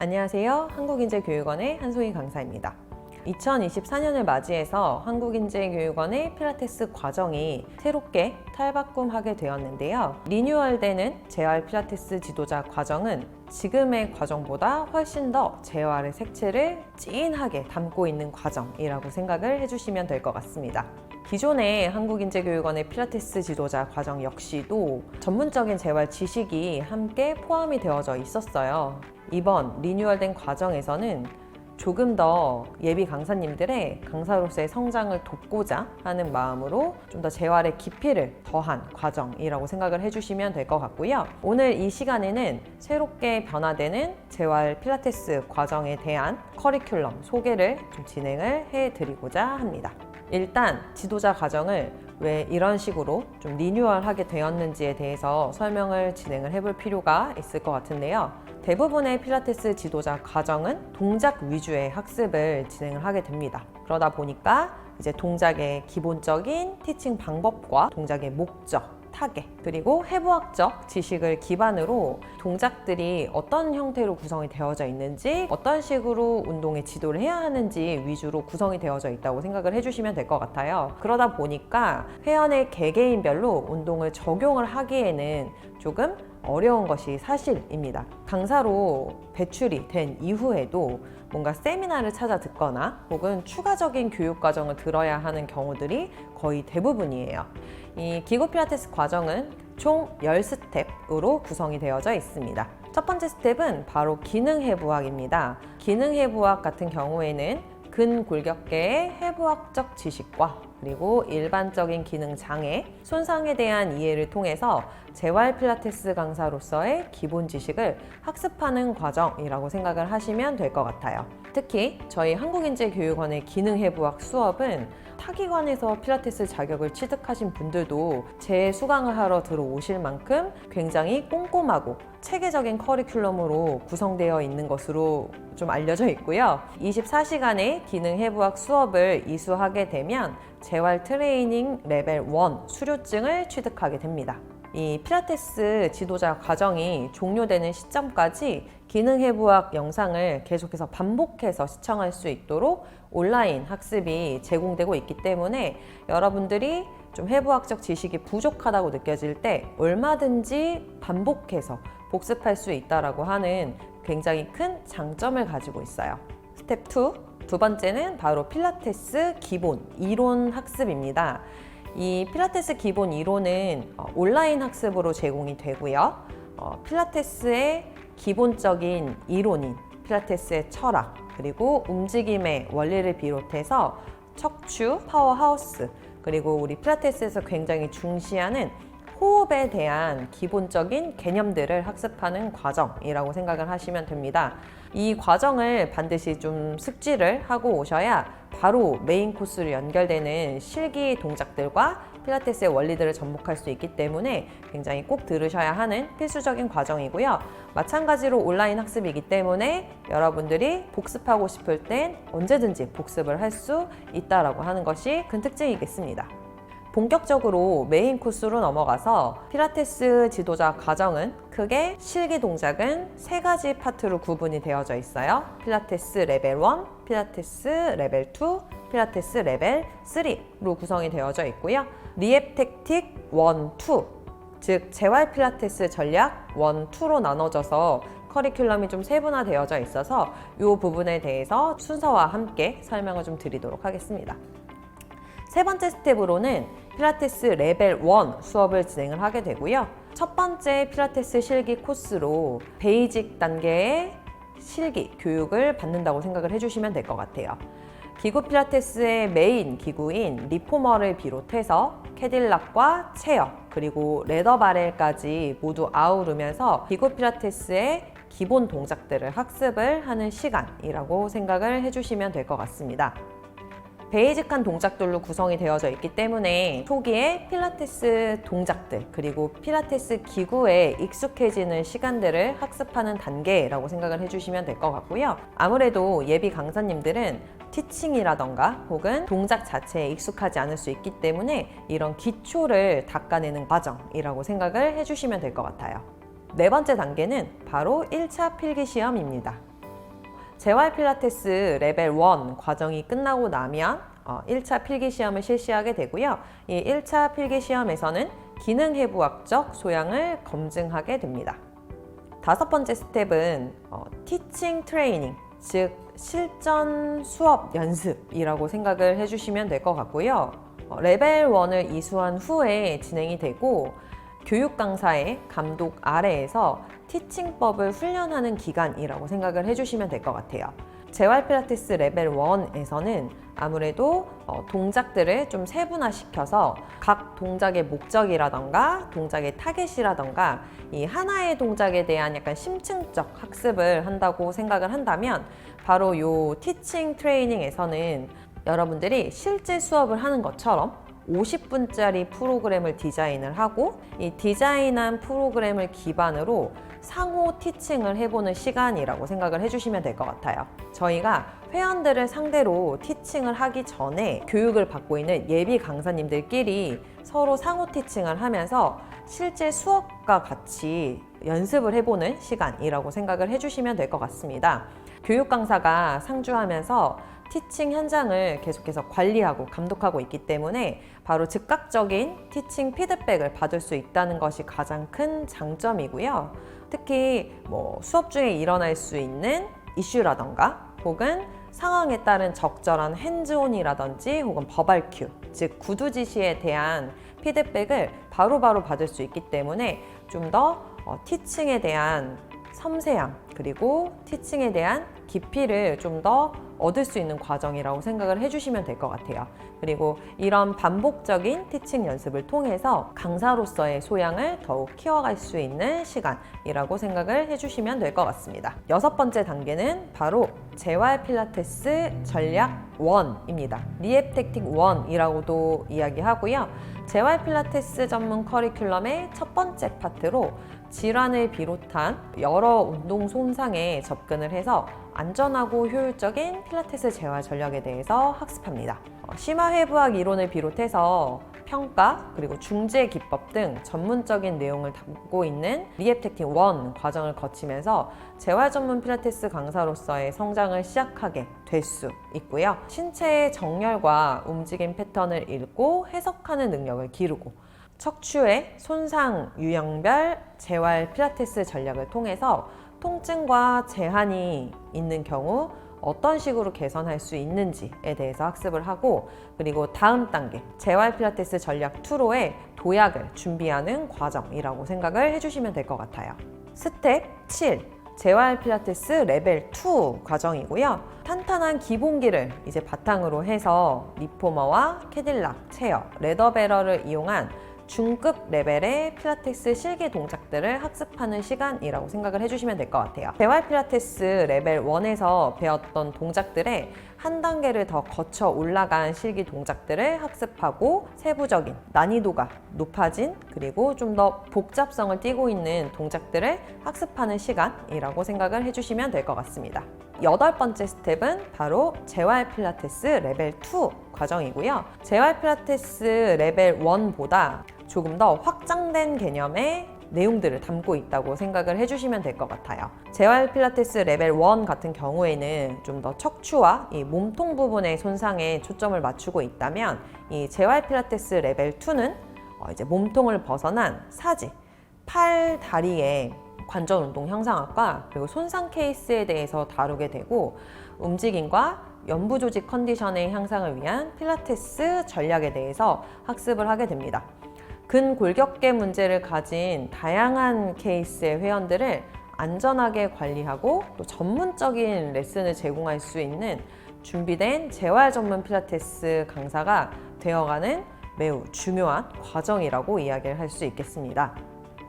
안녕하세요. 한국인재교육원의 한소희 강사입니다. 2024년을 맞이해서 한국인재교육원의 필라테스 과정이 새롭게 탈바꿈하게 되었는데요. 리뉴얼되는 재활 필라테스 지도자 과정은 지금의 과정보다 훨씬 더 재활의 색채를 진하게 담고 있는 과정이라고 생각을 해주시면 될 것 같습니다. 기존의 한국인재교육원의 필라테스 지도자 과정 역시도 전문적인 재활 지식이 함께 포함이 되어져 있었어요. 이번 리뉴얼된 과정에서는 조금 더 예비 강사님들의 강사로서의 성장을 돕고자 하는 마음으로 좀 더 재활의 깊이를 더한 과정이라고 생각을 해주시면 될 것 같고요. 오늘 이 시간에는 새롭게 변화되는 재활 필라테스 과정에 대한 커리큘럼 소개를 좀 진행을 해드리고자 합니다. 일단 지도자 과정을 왜 이런 식으로 좀 리뉴얼하게 되었는지에 대해서 설명을 진행을 해볼 필요가 있을 것 같은데요. 대부분의 필라테스 지도자 과정은 동작 위주의 학습을 진행을 하게 됩니다. 그러다 보니까 이제 동작의 기본적인 티칭 방법과 동작의 목적, 타겟, 그리고 해부학적 지식을 기반으로 동작들이 어떤 형태로 구성이 되어져 있는지, 어떤 식으로 운동의 지도를 해야 하는지 위주로 구성이 되어져 있다고 생각을 해주시면 될 것 같아요. 그러다 보니까 회원의 개개인별로 운동을 적용을 하기에는 조금 어려운 것이 사실입니다. 강사로 배출이 된 이후에도 뭔가 세미나를 찾아 듣거나 혹은 추가적인 교육 과정을 들어야 하는 경우들이 거의 대부분이에요. 이 기구 필라테스 과정은 총 10스텝으로 구성이 되어져 있습니다. 첫 번째 스텝은 바로 기능 해부학입니다. 기능 해부학 같은 경우에는 근골격계의 해부학적 지식과 그리고 일반적인 기능 장애, 손상에 대한 이해를 통해서 재활 필라테스 강사로서의 기본 지식을 학습하는 과정이라고 생각을 하시면 될 것 같아요. 특히 저희 한국인재교육원의 기능 해부학 수업은 타기관에서 필라테스 자격을 취득하신 분들도 재수강을 하러 들어오실 만큼 굉장히 꼼꼼하고 체계적인 커리큘럼으로 구성되어 있는 것으로 좀 알려져 있고요. 24시간의 기능 해부학 수업을 이수하게 되면 재활 트레이닝 레벨 1 수료증을 취득하게 됩니다. 이 필라테스 지도자 과정이 종료되는 시점까지 기능 해부학 영상을 계속해서 반복해서 시청할 수 있도록 온라인 학습이 제공되고 있기 때문에 여러분들이 좀 해부학적 지식이 부족하다고 느껴질 때 얼마든지 반복해서 복습할 수 있다라고 하는 굉장히 큰 장점을 가지고 있어요. 스텝 2, 두 번째는 바로 필라테스 기본 이론 학습입니다. 이 필라테스 기본 이론은 온라인 학습으로 제공이 되고요. 필라테스의 기본적인 이론인 필라테스의 철학, 그리고 움직임의 원리를 비롯해서 척추, 파워하우스, 그리고 우리 필라테스에서 굉장히 중시하는 호흡에 대한 기본적인 개념들을 학습하는 과정이라고 생각을 하시면 됩니다. 이 과정을 반드시 좀 숙지를 하고 오셔야 바로 메인 코스로 연결되는 실기 동작들과 필라테스의 원리들을 접목할 수 있기 때문에 굉장히 꼭 들으셔야 하는 필수적인 과정이고요. 마찬가지로 온라인 학습이기 때문에 여러분들이 복습하고 싶을 땐 언제든지 복습을 할 수 있다라고 하는 것이 큰 특징이겠습니다. 본격적으로 메인 코스로 넘어가서 필라테스 지도자 과정은 크게 실기 동작은 3가지 파트로 구분이 되어져 있어요. 필라테스 레벨 1, 필라테스 레벨 2, 필라테스 레벨 3로 구성이 되어져 있고요. 리앱 택틱 1, 2, 즉 재활 필라테스 전략 1, 2로 나눠져서 커리큘럼이 좀 세분화되어져 있어서 이 부분에 대해서 순서와 함께 설명을 좀 드리도록 하겠습니다. 세 번째 스텝으로는 필라테스 레벨 1 수업을 진행을 하게 되고요. 첫 번째 필라테스 실기 코스로 베이직 단계의 실기 교육을 받는다고 생각을 해주시면 될 것 같아요. 기구 필라테스의 메인 기구인 리포머를 비롯해서 캐딜락과 체어, 그리고 레더 바렐까지 모두 아우르면서 기구 필라테스의 기본 동작들을 학습을 하는 시간이라고 생각을 해주시면 될 것 같습니다. 베이직한 동작들로 구성이 되어져 있기 때문에 초기에 필라테스 동작들 그리고 필라테스 기구에 익숙해지는 시간들을 학습하는 단계라고 생각을 해주시면 될 것 같고요. 아무래도 예비 강사님들은 티칭이라던가 혹은 동작 자체에 익숙하지 않을 수 있기 때문에 이런 기초를 닦아내는 과정이라고 생각을 해주시면 될 것 같아요. 네 번째 단계는 바로 1차 필기시험입니다. 재활 필라테스 레벨 1 과정이 끝나고 나면 1차 필기 시험을 실시하게 되고요. 이 1차 필기 시험에서는 기능 해부학적 소양을 검증하게 됩니다. 다섯 번째 스텝은 티칭 트레이닝, 즉 실전 수업 연습이라고 생각을 해주시면 될 것 같고요. 레벨 1을 이수한 후에 진행이 되고 교육 강사의 감독 아래에서 티칭법을 훈련하는 기간이라고 생각을 해주시면 될 것 같아요. 재활 필라테스 레벨 1에서는 아무래도 동작들을 좀 세분화시켜서 각 동작의 목적이라던가 동작의 타겟이라던가 이 하나의 동작에 대한 약간 심층적 학습을 한다고 생각을 한다면 바로 이 티칭 트레이닝에서는 여러분들이 실제 수업을 하는 것처럼 50분짜리 프로그램을 디자인을 하고 이 디자인한 프로그램을 기반으로 상호 티칭을 해보는 시간이라고 생각을 해주시면 될 것 같아요. 저희가 회원들을 상대로 티칭을 하기 전에 교육을 받고 있는 예비 강사님들끼리 서로 상호 티칭을 하면서 실제 수업과 같이 연습을 해보는 시간이라고 생각을 해주시면 될 것 같습니다. 교육 강사가 상주하면서 티칭 현장을 계속해서 관리하고 감독하고 있기 때문에 바로 즉각적인 티칭 피드백을 받을 수 있다는 것이 가장 큰 장점이고요. 특히 수업 중에 일어날 수 있는 이슈라던가 혹은 상황에 따른 적절한 핸즈온이라든지 혹은 버발 큐, 즉 구두 지시에 대한 피드백을 바로바로 받을 수 있기 때문에 좀 더 티칭에 대한 섬세함 그리고 티칭에 대한 깊이를 좀 더 얻을 수 있는 과정이라고 생각을 해주시면 될 것 같아요. 그리고 이런 반복적인 티칭 연습을 통해서 강사로서의 소양을 더욱 키워갈 수 있는 시간이라고 생각을 해주시면 될 것 같습니다. 여섯 번째 단계는 바로 재활 필라테스 전략 1입니다. 리앱 택틱 1이라고도 이야기하고요. 재활 필라테스 전문 커리큘럼의 첫 번째 파트로 질환을 비롯한 여러 운동 손상에 접근을 해서 안전하고 효율적인 필라테스 재활 전략에 대해서 학습합니다. 심화회부학 이론을 비롯해서 평가 그리고 중재 기법 등 전문적인 내용을 담고 있는 리앱 택틱 1 과정을 거치면서 재활 전문 필라테스 강사로서의 성장을 시작하게 될 수 있고요. 신체의 정렬과 움직임 패턴을 읽고 해석하는 능력을 기르고 척추의 손상 유형별 재활 필라테스 전략을 통해서 통증과 제한이 있는 경우 어떤 식으로 개선할 수 있는지에 대해서 학습을 하고 그리고 다음 단계 재활 필라테스 전략 2로의 도약을 준비하는 과정이라고 생각을 해주시면 될 것 같아요. 스텝 7 재활 필라테스 레벨 2 과정이고요. 탄탄한 기본기를 이제 바탕으로 해서 리포머와 캐딜락, 체어, 레더베러를 이용한 중급 레벨의 필라테스 실기 동작들을 학습하는 시간이라고 생각을 해주시면 될 것 같아요. 재활 필라테스 레벨 1에서 배웠던 동작들의 한 단계를 더 거쳐 올라간 실기 동작들을 학습하고 세부적인 난이도가 높아진 그리고 좀 더 복잡성을 띠고 있는 동작들을 학습하는 시간이라고 생각을 해주시면 될 것 같습니다. 여덟 번째 스텝은 바로 재활 필라테스 레벨 2 과정이고요. 재활 필라테스 레벨 1보다 조금 더 확장된 개념의 내용들을 담고 있다고 생각을 해주시면 될 것 같아요. 재활 필라테스 레벨 1 같은 경우에는 좀 더 척추와 이 몸통 부분의 손상에 초점을 맞추고 있다면 이 재활 필라테스 레벨 2는 이제 몸통을 벗어난 사지, 팔, 다리의 관절 운동 형상학과 그리고 손상 케이스에 대해서 다루게 되고 움직임과 연부 조직 컨디션의 향상을 위한 필라테스 전략에 대해서 학습을 하게 됩니다. 근골격계 문제를 가진 다양한 케이스의 회원들을 안전하게 관리하고 또 전문적인 레슨을 제공할 수 있는 준비된 재활 전문 필라테스 강사가 되어가는 매우 중요한 과정이라고 이야기를 할 수 있겠습니다.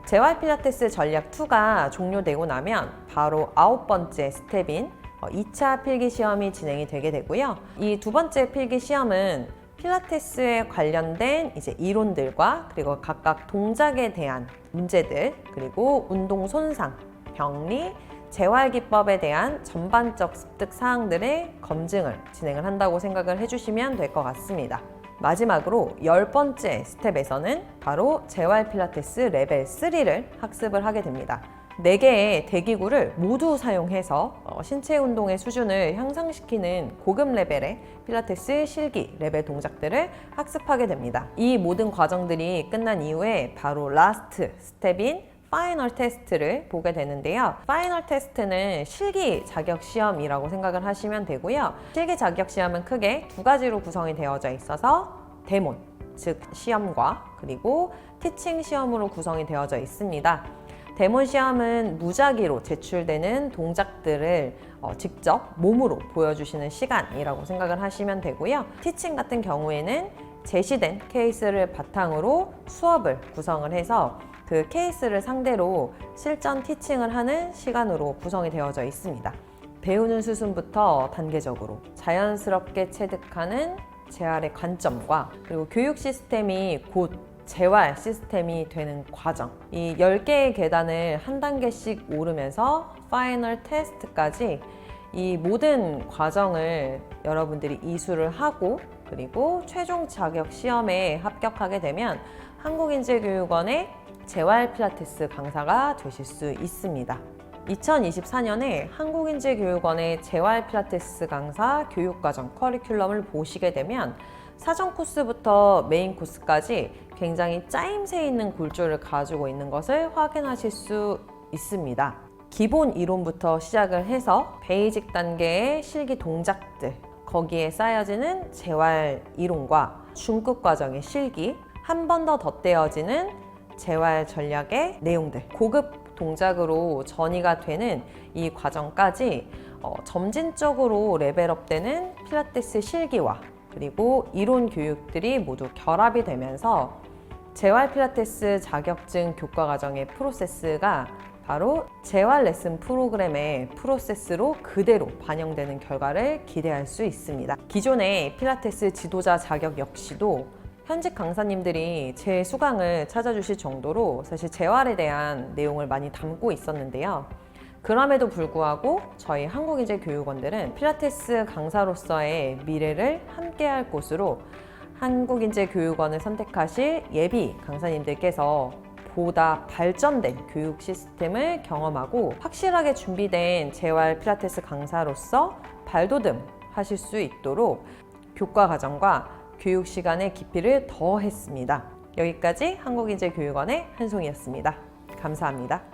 재활 필라테스 전략 2가 종료되고 나면 바로 9번째 스텝인 2차 필기 시험이 진행이 되게 되고요. 이 두 번째 필기 시험은 필라테스에 관련된 이제 이론들과 그리고 각각 동작에 대한 문제들 그리고 운동 손상, 병리, 재활 기법에 대한 전반적 습득 사항들의 검증을 진행을 한다고 생각을 해주시면 될 것 같습니다. 마지막으로 10번째 스텝에서는 바로 재활 필라테스 레벨 3를 학습을 하게 됩니다. 4개의 대기구를 모두 사용해서 신체 운동의 수준을 향상시키는 고급 레벨의 필라테스 실기 레벨 동작들을 학습하게 됩니다. 이 모든 과정들이 끝난 이후에 바로 라스트 스텝인 파이널 테스트를 보게 되는데요. 파이널 테스트는 실기 자격 시험이라고 생각을 하시면 되고요. 실기 자격 시험은 크게 2가지로 구성이 되어져 있어서 데몬, 즉 시험과 그리고 티칭 시험으로 구성이 되어져 있습니다. 데몬 시험은 무작위로 제출되는 동작들을 직접 몸으로 보여주시는 시간이라고 생각을 하시면 되고요. 티칭 같은 경우에는 제시된 케이스를 바탕으로 수업을 구성을 해서 그 케이스를 상대로 실전 티칭을 하는 시간으로 구성이 되어져 있습니다. 배우는 수순부터 단계적으로 자연스럽게 체득하는 재활의 관점과 그리고 교육 시스템이 곧 재활 시스템이 되는 과정, 이 10개의 계단을 한 단계씩 오르면서 파이널 테스트까지 이 모든 과정을 여러분들이 이수를 하고 그리고 최종 자격 시험에 합격하게 되면 한국인재교육원의 재활 필라테스 강사가 되실 수 있습니다. 2024년에 한국인재교육원의 재활 필라테스 강사 교육과정 커리큘럼을 보시게 되면 사전 코스부터 메인 코스까지 굉장히 짜임새 있는 굴조를 가지고 있는 것을 확인하실 수 있습니다. 기본 이론부터 시작을 해서 베이직 단계의 실기 동작들, 거기에 쌓여지는 재활 이론과 중급 과정의 실기, 한 번 더 덧대어지는 재활 전략의 내용들, 고급 동작으로 전이가 되는 이 과정까지 점진적으로 레벨업되는 필라테스 실기와 그리고 이론 교육들이 모두 결합이 되면서 재활 필라테스 자격증 교과 과정의 프로세스가 바로 재활 레슨 프로그램의 프로세스로 그대로 반영되는 결과를 기대할 수 있습니다. 기존의 필라테스 지도자 자격 역시도 현직 강사님들이 제 수강을 찾아주실 정도로 사실 재활에 대한 내용을 많이 담고 있었는데요. 그럼에도 불구하고 저희 한국인재교육원들은 필라테스 강사로서의 미래를 함께할 곳으로 한국인재교육원을 선택하실 예비 강사님들께서 보다 발전된 교육 시스템을 경험하고 확실하게 준비된 재활 필라테스 강사로서 발돋움 하실 수 있도록 교과 과정과 교육 시간의 깊이를 더했습니다. 여기까지 한국인재교육원의 한송이었습니다. 감사합니다.